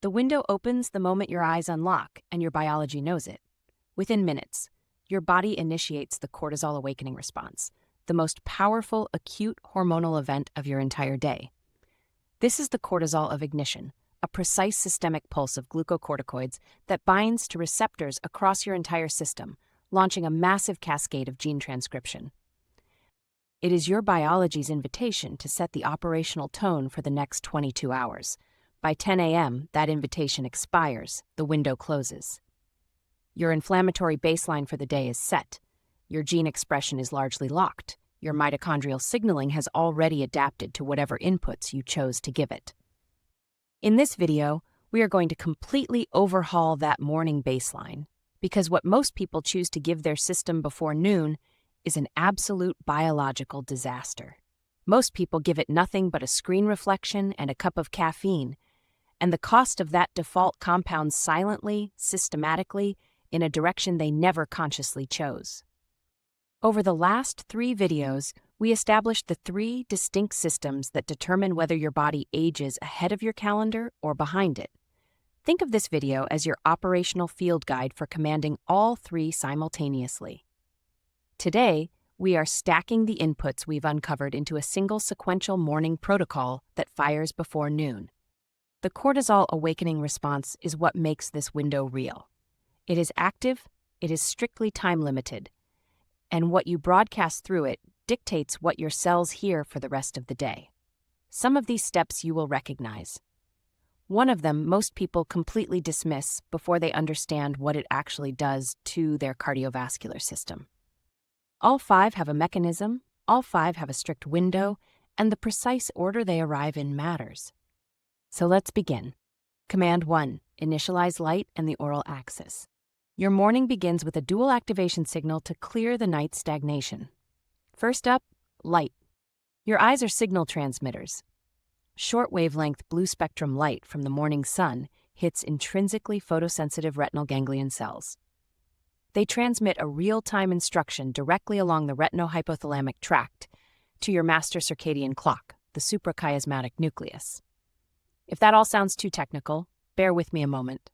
The window opens the moment your eyes unlock, and your biology knows it. Within minutes, your body initiates the cortisol awakening response, the most powerful acute hormonal event of your entire day. This is the cortisol of ignition, a precise systemic pulse of glucocorticoids that binds to receptors across your entire system, launching a massive cascade of gene transcription. It is your biology's invitation to set the operational tone for the next 22 hours. By 10 a.m., that invitation expires, the window closes. Your inflammatory baseline for the day is set. Your gene expression is largely locked. Your mitochondrial signaling has already adapted to whatever inputs you chose to give it. In this video, we are going to completely overhaul that morning baseline, because what most people choose to give their system before noon is an absolute biological disaster. Most people give it nothing but a screen reflection and a cup of caffeine, and the cost of that default compounds silently, systematically, in a direction they never consciously chose. Over the last 3 videos, we established the 3 distinct systems that determine whether your body ages ahead of your calendar or behind it. Think of this video as your operational field guide for commanding all 3 simultaneously. Today, we are stacking the inputs we've uncovered into a single sequential morning protocol that fires before noon. The cortisol awakening response is what makes this window real. It is active, it is strictly time-limited, and what you broadcast through it dictates what your cells hear for the rest of the day. Some of these steps you will recognize. One of them most people completely dismiss before they understand what it actually does to their cardiovascular system. All 5 have a mechanism, all 5 have a strict window, and the precise order they arrive in matters. So let's begin. Command 1, initialize light and the oral axis. Your morning begins with a dual activation signal to clear the night's stagnation. First up, light. Your eyes are signal transmitters. Short wavelength blue spectrum light from the morning sun hits intrinsically photosensitive retinal ganglion cells. They transmit a real-time instruction directly along the retinohypothalamic tract to your master circadian clock, the suprachiasmatic nucleus. If that all sounds too technical, bear with me a moment.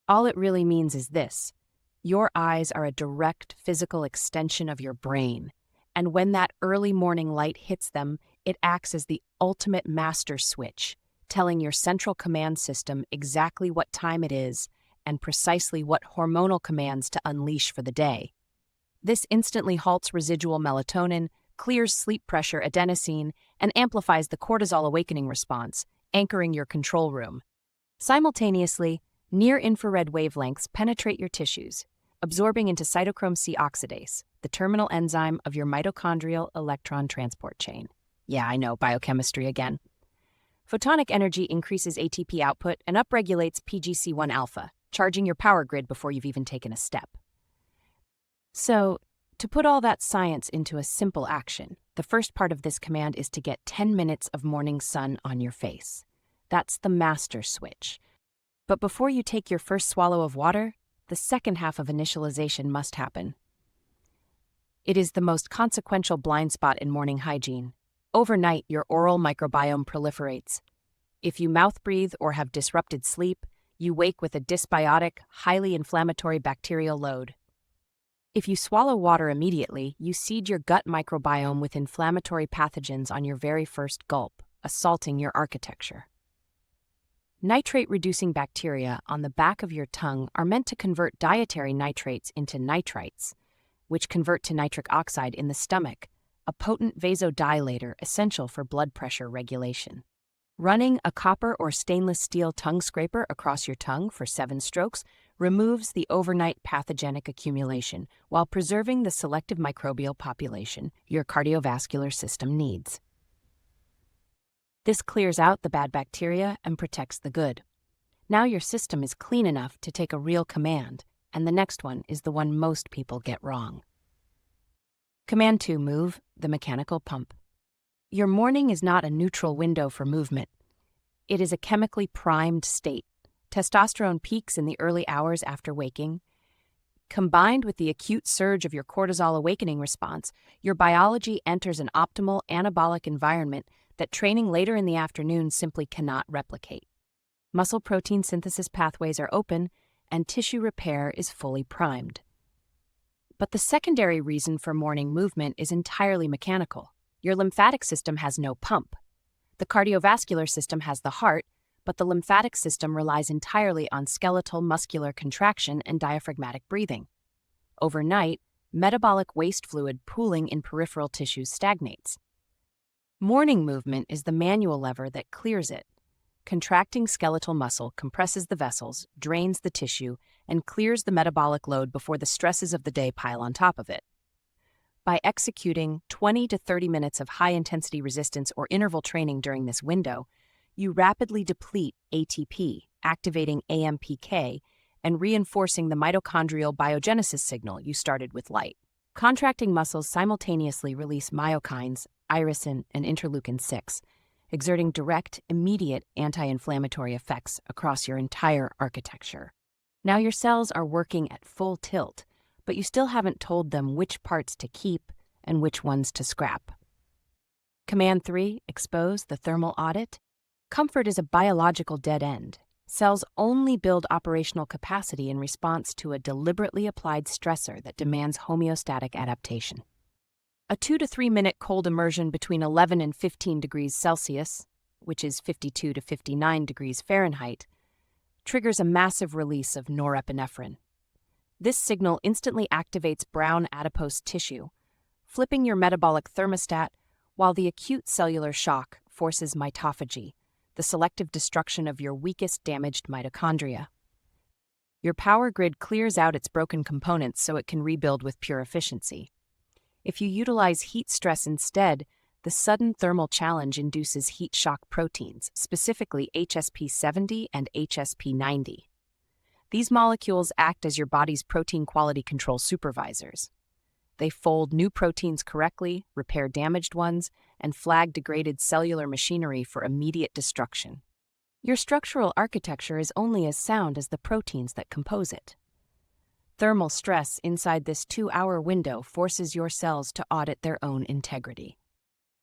All it really means is this: your eyes are a direct physical extension of your brain, and when that early morning light hits them, it acts as the ultimate master switch, telling your central command system exactly what time it is and precisely what hormonal commands to unleash for the day. This instantly halts residual melatonin, clears sleep pressure adenosine, and amplifies the cortisol awakening response, anchoring your control room. Simultaneously, near-infrared wavelengths penetrate your tissues, absorbing into cytochrome C oxidase, the terminal enzyme of your mitochondrial electron transport chain. Yeah, I know, biochemistry again. Photonic energy increases ATP output and upregulates PGC1 alpha, charging your power grid before you've even taken a step. So, to put all that science into a simple action, the first part of this command is to get 10 minutes of morning sun on your face. That's the master switch. But before you take your first swallow of water, the second half of initialization must happen. It is the most consequential blind spot in morning hygiene. Overnight, your oral microbiome proliferates. If you mouth breathe or have disrupted sleep, you wake with a dysbiotic, highly inflammatory bacterial load. If you swallow water immediately, you seed your gut microbiome with inflammatory pathogens on your very first gulp, assaulting your architecture. Nitrate-reducing bacteria on the back of your tongue are meant to convert dietary nitrates into nitrites, which convert to nitric oxide in the stomach, a potent vasodilator essential for blood pressure regulation. Running a copper or stainless steel tongue scraper across your tongue for 7 strokes removes the overnight pathogenic accumulation while preserving the selective microbial population your cardiovascular system needs. This clears out the bad bacteria and protects the good. Now your system is clean enough to take a real command, and the next one is the one most people get wrong. Command 2, move, the mechanical pump. Your morning is not a neutral window for movement. It is a chemically primed state. Testosterone peaks in the early hours after waking. Combined with the acute surge of your cortisol awakening response, your biology enters an optimal anabolic environment that training later in the afternoon simply cannot replicate. Muscle protein synthesis pathways are open, and tissue repair is fully primed. But the secondary reason for morning movement is entirely mechanical. Your lymphatic system has no pump. The cardiovascular system has the heart, but the lymphatic system relies entirely on skeletal muscular contraction and diaphragmatic breathing. Overnight, metabolic waste fluid pooling in peripheral tissues stagnates. Morning movement is the manual lever that clears it. Contracting skeletal muscle compresses the vessels, drains the tissue, and clears the metabolic load before the stresses of the day pile on top of it. By executing 20 to 30 minutes of high-intensity resistance or interval training during this window, you rapidly deplete ATP, activating AMPK, and reinforcing the mitochondrial biogenesis signal you started with light. Contracting muscles simultaneously release myokines, irisin, and interleukin-6, exerting direct, immediate anti-inflammatory effects across your entire architecture. Now your cells are working at full tilt, but you still haven't told them which parts to keep and which ones to scrap. Command 3, expose the thermal audit. Comfort is a biological dead end. Cells only build operational capacity in response to a deliberately applied stressor that demands homeostatic adaptation. A 2 to 3 minute cold immersion between 11 and 15 degrees Celsius, which is 52 to 59 degrees Fahrenheit, triggers a massive release of norepinephrine. This signal instantly activates brown adipose tissue, flipping your metabolic thermostat, while the acute cellular shock forces mitophagy, the selective destruction of your weakest damaged mitochondria. Your power grid clears out its broken components so it can rebuild with pure efficiency. If you utilize heat stress instead, the sudden thermal challenge induces heat shock proteins, specifically HSP70 and HSP90. These molecules act as your body's protein quality control supervisors. They fold new proteins correctly, repair damaged ones, and flag degraded cellular machinery for immediate destruction. Your structural architecture is only as sound as the proteins that compose it. Thermal stress inside this 2-hour window forces your cells to audit their own integrity.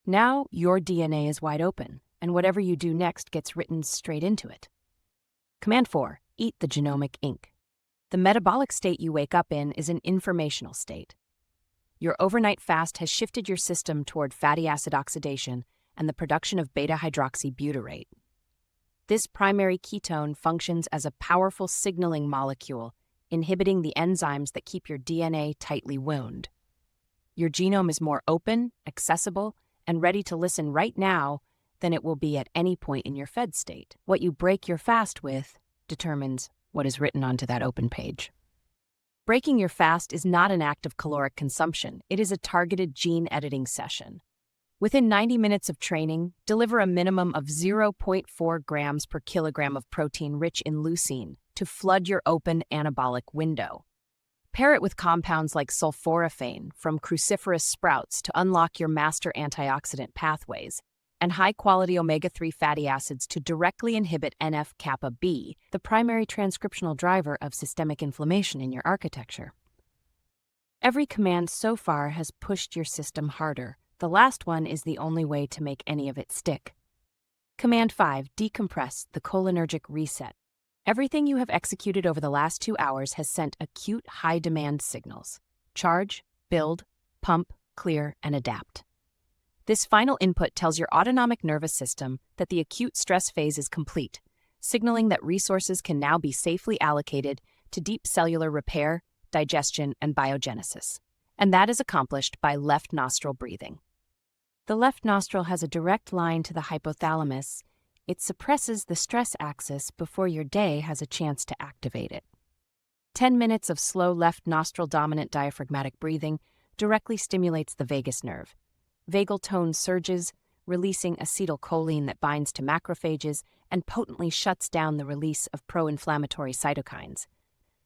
Now your DNA is wide open, and whatever you do next gets written straight into it. Command 4, eat the genomic ink. The metabolic state you wake up in is an informational state. Your overnight fast has shifted your system toward fatty acid oxidation and the production of beta-hydroxybutyrate. This primary ketone functions as a powerful signaling molecule, inhibiting the enzymes that keep your DNA tightly wound. Your genome is more open, accessible, and ready to listen right now than it will be at any point in your fed state. What you break your fast with determines what is written onto that open page. Breaking your fast is not an act of caloric consumption. It is a targeted gene editing session. Within 90 minutes of training, deliver a minimum of 0.4 grams per kilogram of protein rich in leucine to flood your open anabolic window. Pair it with compounds like sulforaphane from cruciferous sprouts to unlock your master antioxidant pathways, and high-quality omega-3 fatty acids to directly inhibit NF-kappa B, the primary transcriptional driver of systemic inflammation in your architecture. Every command so far has pushed your system harder. The last one is the only way to make any of it stick. Command 5, decompress the cholinergic reset. Everything you have executed over the last 2 hours has sent acute high-demand signals: charge, build, pump, clear, and adapt. This final input tells your autonomic nervous system that the acute stress phase is complete, signaling that resources can now be safely allocated to deep cellular repair, digestion, and biogenesis. And that is accomplished by left nostril breathing. The left nostril has a direct line to the hypothalamus. It suppresses the stress axis before your day has a chance to activate it. 10 minutes of slow left nostril dominant diaphragmatic breathing directly stimulates the vagus nerve. Vagal tone surges, releasing acetylcholine that binds to macrophages and potently shuts down the release of pro-inflammatory cytokines.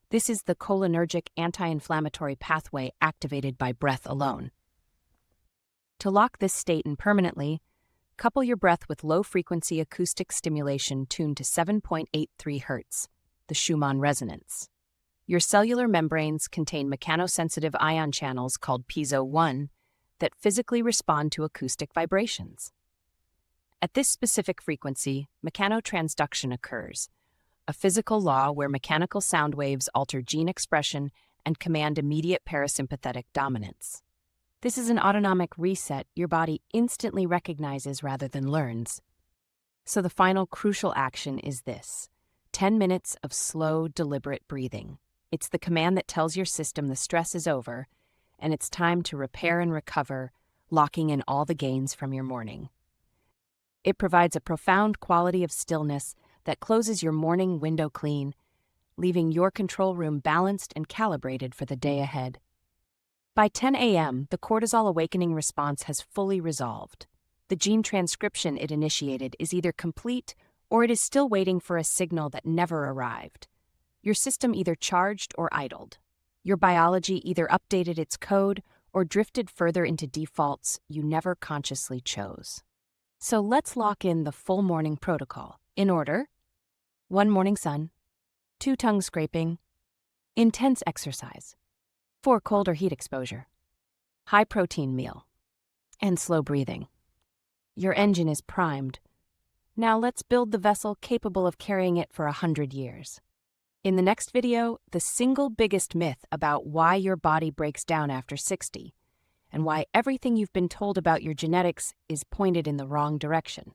This is the cholinergic anti-inflammatory pathway activated by breath alone. To lock this state in permanently, couple your breath with low-frequency acoustic stimulation tuned to 7.83 Hz, the Schumann resonance. Your cellular membranes contain mechanosensitive ion channels called piezo-1 that physically respond to acoustic vibrations. At this specific frequency, mechanotransduction occurs, a physical law where mechanical sound waves alter gene expression and command immediate parasympathetic dominance. This is an autonomic reset your body instantly recognizes rather than learns. So the final crucial action is this: 10 minutes of slow, deliberate breathing. It's the command that tells your system the stress is over, and it's time to repair and recover, locking in all the gains from your morning. It provides a profound quality of stillness that closes your morning window clean, leaving your control room balanced and calibrated for the day ahead. By 10 a.m., the cortisol awakening response has fully resolved. The gene transcription it initiated is either complete or it is still waiting for a signal that never arrived. Your system either charged or idled. Your biology either updated its code or drifted further into defaults you never consciously chose. So let's lock in the full morning protocol. In order: 1 morning sun, 2 tongue scraping, intense exercise, 4 cold or heat exposure, high protein meal, and slow breathing. Your engine is primed. Now let's build the vessel capable of carrying it for 100 years. In the next video, the single biggest myth about why your body breaks down after 60, and why everything you've been told about your genetics is pointed in the wrong direction.